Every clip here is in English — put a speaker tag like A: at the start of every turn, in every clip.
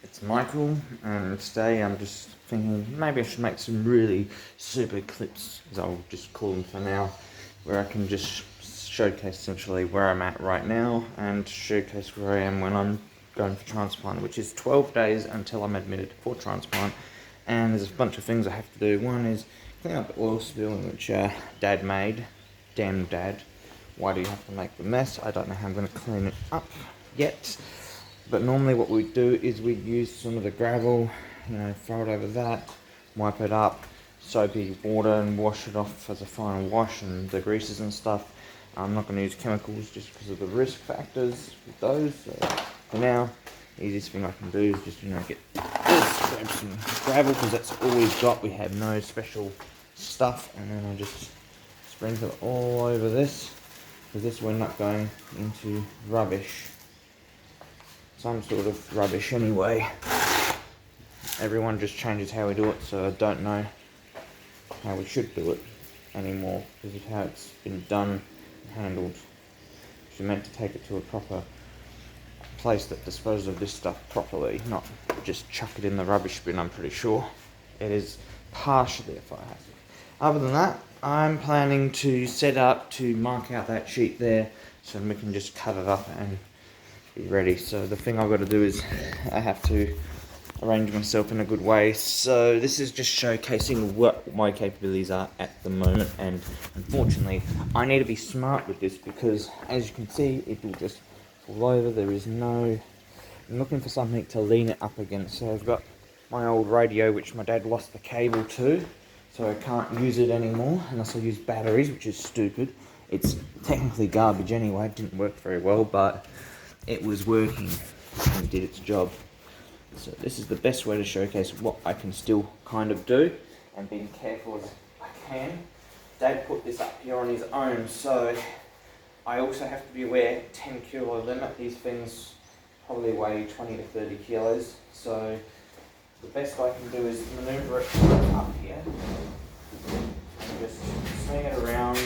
A: It's Michael, and today I'm just thinking maybe I should make some really super clips, as I'll just call them for now, where I can just showcase essentially where I'm at right now and showcase where I am when I'm going for transplant, which is 12 days until I'm admitted for transplant. And there's a bunch of things I have to do. One is clean up the oil spill, which Dad made. Damn Dad. Why do you have to make the mess? I don't know how I'm going to clean it up yet. But normally what we do is we use some of the gravel, throw it over that, wipe it up, soapy water and wash it off as a final wash and the greases and stuff. I'm not going to use chemicals just because of the risk factors with those. So for now, the easiest thing I can do is just, get this, grab some gravel because that's all we've got. We have no special stuff, and then I just sprinkle it all over this because this will end up going into rubbish. Some sort of rubbish anyway. Everyone just changes how we do it, so I don't know how we should do it anymore because of how it's been done and handled. You're meant to take it to a proper place that disposes of this stuff properly, not just chuck it in the rubbish bin. I'm pretty sure it is partially a fire hazard. Other than that, I'm planning to set up to mark out that sheet there so we can just cut it up and be ready. So the thing I've got to do is I have to arrange myself in a good way. So this is just showcasing what my capabilities are at the moment, and unfortunately I need to be smart with this because as you can see it will just fall over. There is no, I'm looking for something to lean it up against. So I've got my old radio which my dad lost the cable to, so I can't use it anymore unless I use batteries, which is stupid. It's technically garbage anyway, it didn't work very well, but it was working and did its job. So this is the best way to showcase what I can still kind of do and being careful as I can. Dad put this up here on his own, so I also have to be aware 10 kilo limit. These things probably weigh 20 to 30 kilos, so the best I can do is maneuver it up here and just swing it around.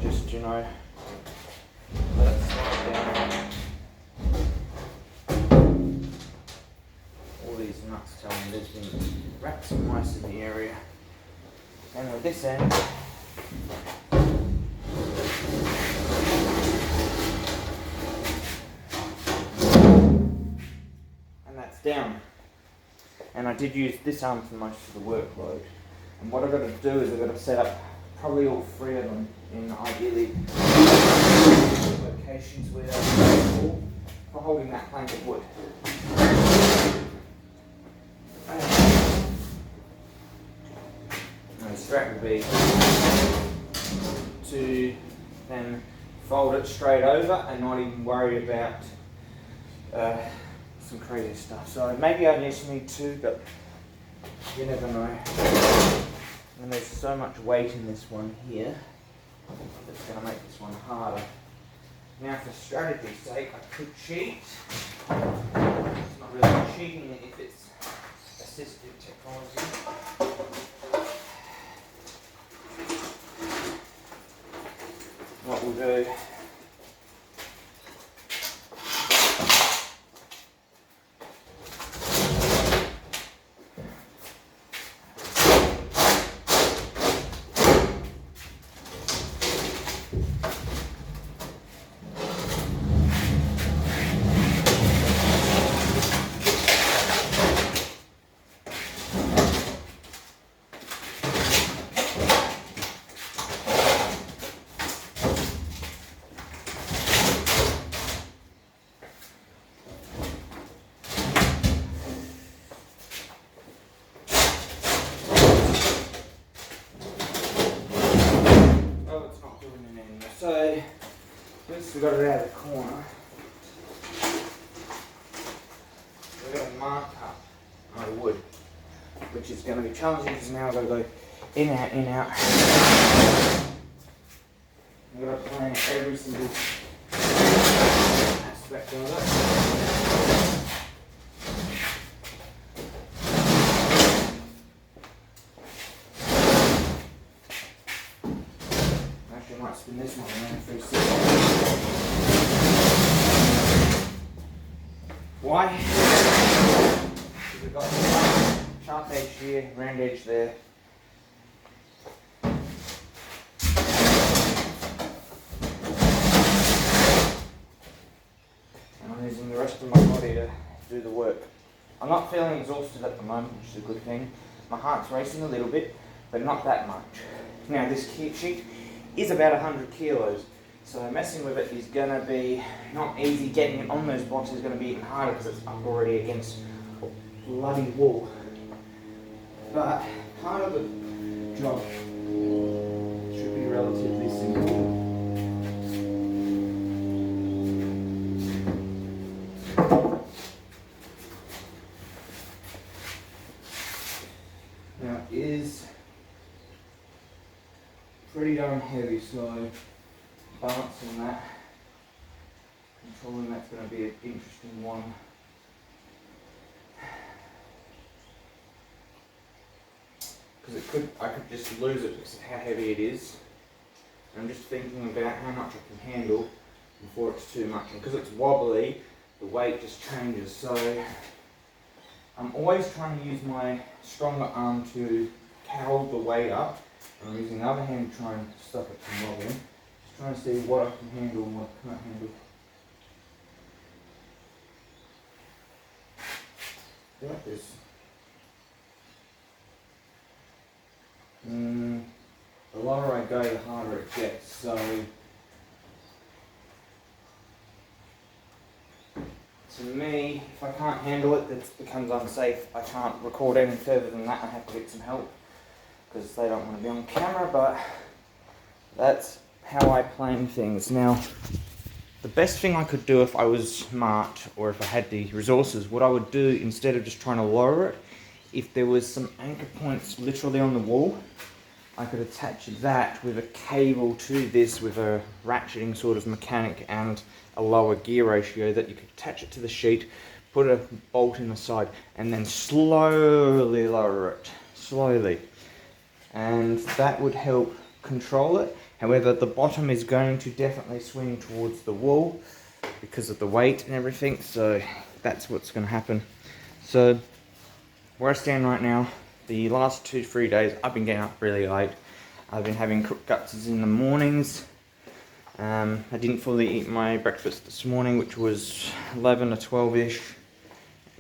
A: Just, let it slide down. All these nuts tell me there's been rats and mice in the area. And with this end, and that's down. And I did use this arm for most of the workload. And what I've got to do is I've got to set up probably all three of them in ideally locations where they're available for holding that plank of wood. And the strat will be to then fold it straight over and not even worry about some crazy stuff. So maybe I just need two, but you never know. And there's so much weight in this one here that's going to make this one harder. Now for strategy's sake, I could cheat. It's not really cheating if it's assistive technology. What we'll do So, once we got it out of the corner, we're going to mark up my wood, which is going to be challenging because now I've got to go in, out. I've got to plan every single aspect of it. Actually, I might spin this one around 360. why? We've got sharp edge here, round edge there. And I'm using the rest of my body to do the work. I'm not feeling exhausted at the moment, which is a good thing. My heart's racing a little bit, but not that much. Now this sheet is about 100 kilos, so messing with it is going to be not easy. Getting it on those boxes is going to be even harder because it's up already against bloody wall. But part of the job should be relatively simple. Now it is pretty darn heavy, so balancing that, controlling that's going to be an interesting one. Because I could just lose it because of how heavy it is. And I'm just thinking about how much I can handle before it's too much. And because it's wobbly, the weight just changes. So I'm always trying to use my stronger arm to hold the weight up. And I'm using the other hand to try and stop it from wobbling. Just trying to see what I can handle and what I can't handle. I like this. The lower I go, the harder it gets. So to me, if I can't handle it, it becomes unsafe. I can't record any further than that. I have to get some help because they don't want to be on camera, but that's how I plan things. Now, the best thing I could do if I was smart or if I had the resources, what I would do instead of just trying to lower it, if there was some anchor points literally on the wall, I could attach that with a cable to this with a ratcheting sort of mechanic and a lower gear ratio that you could attach it to the sheet, put a bolt in the side and then slowly lower it, slowly. And that would help control it. However, the bottom is going to definitely swing towards the wall because of the weight and everything, so that's what's going to happen. So where I stand right now, the last 2-3 days I've been getting up really late. I've been having cooked guts in the mornings. I didn't fully eat my breakfast this morning, which was 11 or 12ish,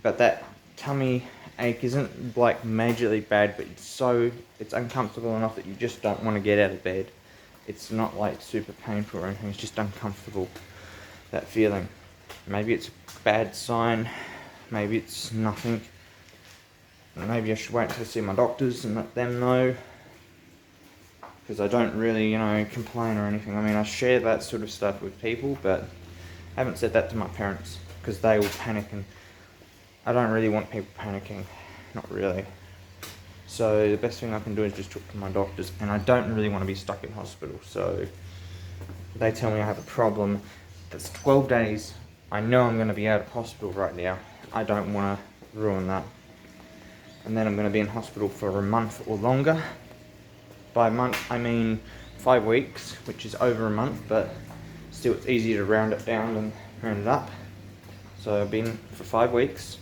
A: but that tummy ache isn't like majorly bad, but it's uncomfortable enough that you just don't want to get out of bed. It's not like super painful or anything, it's just uncomfortable, that feeling. Maybe it's a bad sign, maybe it's nothing. Maybe I should wait to see my doctors and let them know, because I don't really, complain or anything. I mean, I share that sort of stuff with people, but I haven't said that to my parents because they will panic, and I don't really want people panicking, not really. So the best thing I can do is just talk to my doctors, and I don't really want to be stuck in hospital. So they tell me I have a problem that's 12 days. I know I'm going to be out of hospital right now. I don't want to ruin that. And then I'm going to be in hospital for a month or longer. By month, I mean 5 weeks, which is over a month, but still it's easier to round it down than round it up. So I've been for 5 weeks.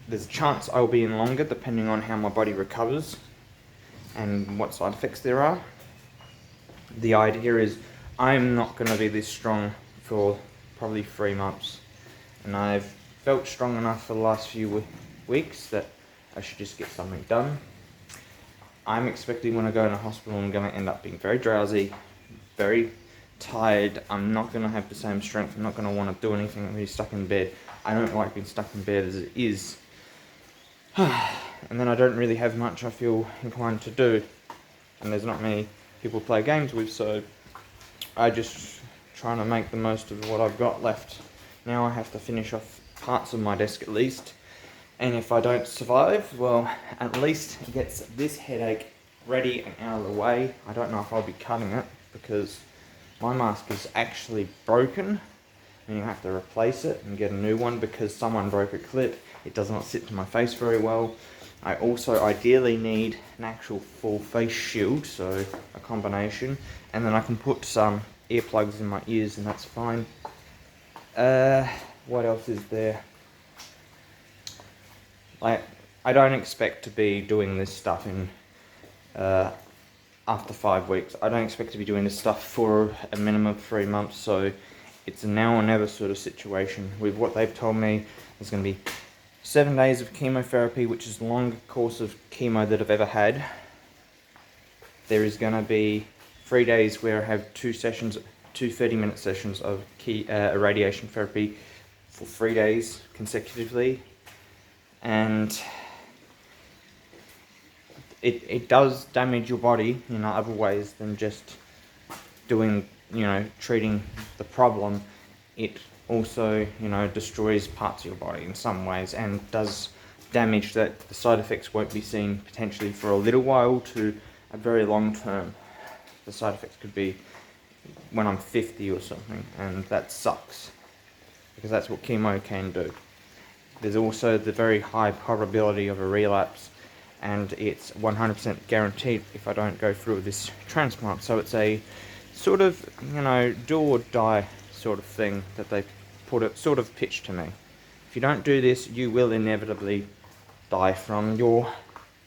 A: There's a chance I'll be in longer depending on how my body recovers and what side effects there are. The idea is I'm not going to be this strong for probably 3 months. And I've felt strong enough for the last few weeks that I should just get something done. I'm expecting when I go into hospital I'm going to end up being very drowsy, very tired. I'm not going to have the same strength. I'm not going to want to do anything. I'm going to be stuck in bed. I don't like being stuck in bed as it is. And then I don't really have much I feel inclined to do. And there's not many people to play games with, so I just trying to make the most of what I've got left. Now I have to finish off parts of my desk at least. And if I don't survive, well, at least it gets this headache ready and out of the way. I don't know if I'll be cutting it because my mask is actually broken and you have to replace it and get a new one because someone broke a clip. It does not sit to my face very well. I also ideally need an actual full face shield, so a combination, and then I can put some earplugs in my ears and that's fine. What else is there? Like, I don't expect to be doing this stuff in after 5 weeks. I don't expect to be doing this stuff for a minimum of 3 months, so it's a now or never sort of situation. With what they've told me, there's going to be 7 days of chemotherapy, which is the longest course of chemo that I've ever had. There is going to be 3 days where I have 2 30-minute sessions of radiation therapy for 3 days consecutively, and it does damage your body in other ways than just doing, treating the problem. It also, destroys parts of your body in some ways, and does damage that the side effects won't be seen potentially for a little while to a very long term. The side effects could be when I'm 50 or something, and that sucks, because that's what chemo can do. There's also the very high probability of a relapse, and it's 100% guaranteed if I don't go through this transplant. So it's a sort of, do or die sort of thing that they sort of pitched to me. If you don't do this, you will inevitably die from your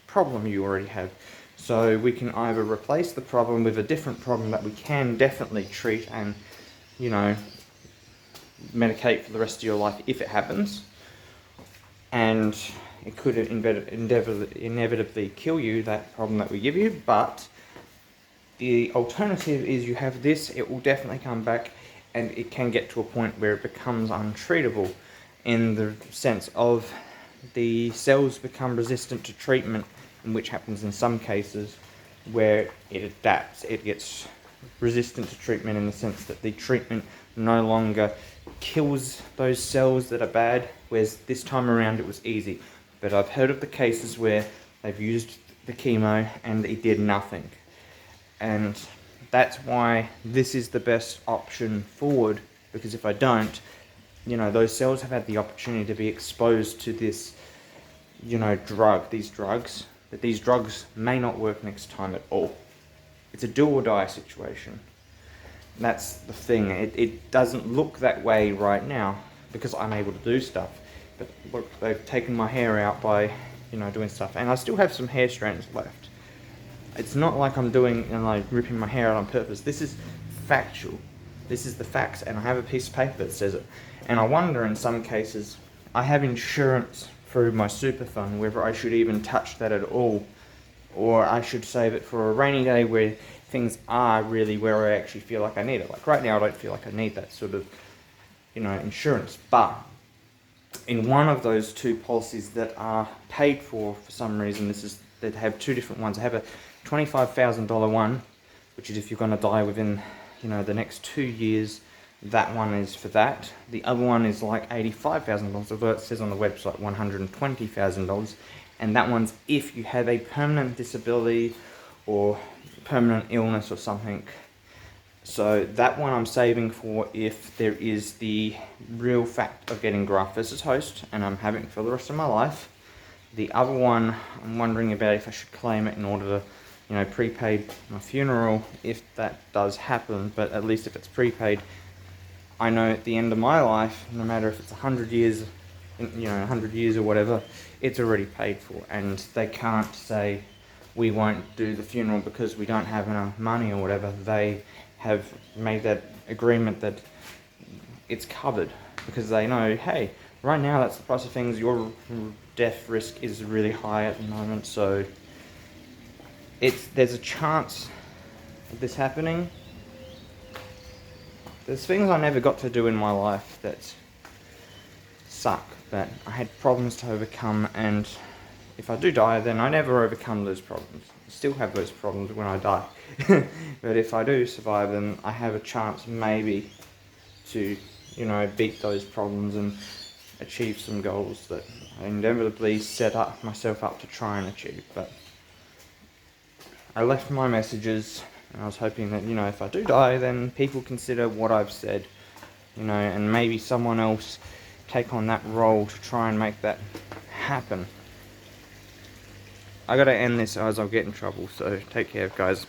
A: problem you already have. So we can either replace the problem with a different problem that we can definitely treat and, medicate for the rest of your life if it happens, and it could inevitably kill you, that problem that we give you. But the alternative is you have this, it will definitely come back, and it can get to a point where it becomes untreatable, in the sense of the cells become resistant to treatment, which happens in some cases where it adapts. It gets resistant to treatment in the sense that the treatment no longer kills those cells that are bad, whereas this time around it was easy. But I've heard of the cases where they've used the chemo and it did nothing. And that's why this is the best option forward, because if I don't, those cells have had the opportunity to be exposed to this, these drugs, that these drugs may not work next time at all. It's a do or die situation. That's the thing. It doesn't look that way right now because I'm able to do stuff. But look, they've taken my hair out by, doing stuff. And I still have some hair strands left. It's not like I'm doing, ripping my hair out on purpose. This is factual. This is the facts, and I have a piece of paper that says it. And I wonder, in some cases, I have insurance through my super fund, whether I should even touch that at all, or I should save it for a rainy day where things are really where I actually feel like I need it. Like right now, I don't feel like I need that sort of, insurance. But in one of those 2 policies that are paid for some reason, they have 2 different ones. I have a $25,000 one, which is if you're going to die within, the next 2 years. That one is for that. The other one is like $85,000, although it says on the website $120,000. And that one's if you have a permanent disability or permanent illness or something. So that one I'm saving for if there is the real fact of getting graft versus host, and I'm having it for the rest of my life. The other one, I'm wondering about if I should claim it in order to, prepay my funeral if that does happen. But at least if it's prepaid, I know at the end of my life, no matter if it's 100 years, 100 years or whatever, it's already paid for, and they can't say we won't do the funeral because we don't have enough money or whatever. They have made that agreement that it's covered, because they know, hey, right now that's the price of things. Your death risk is really high at the moment, so there's a chance of this happening. There's things I never got to do in my life that suck, that I had problems to overcome, and if I do die, then I never overcome those problems. I still have those problems when I die. But if I do survive, then I have a chance maybe to, beat those problems and achieve some goals that I inevitably set myself up to try and achieve. But I left my messages, and I was hoping that, if I do die, then people consider what I've said, and maybe someone else take on that role to try and make that happen. I gotta end this, or else I'll get in trouble, so take care, guys.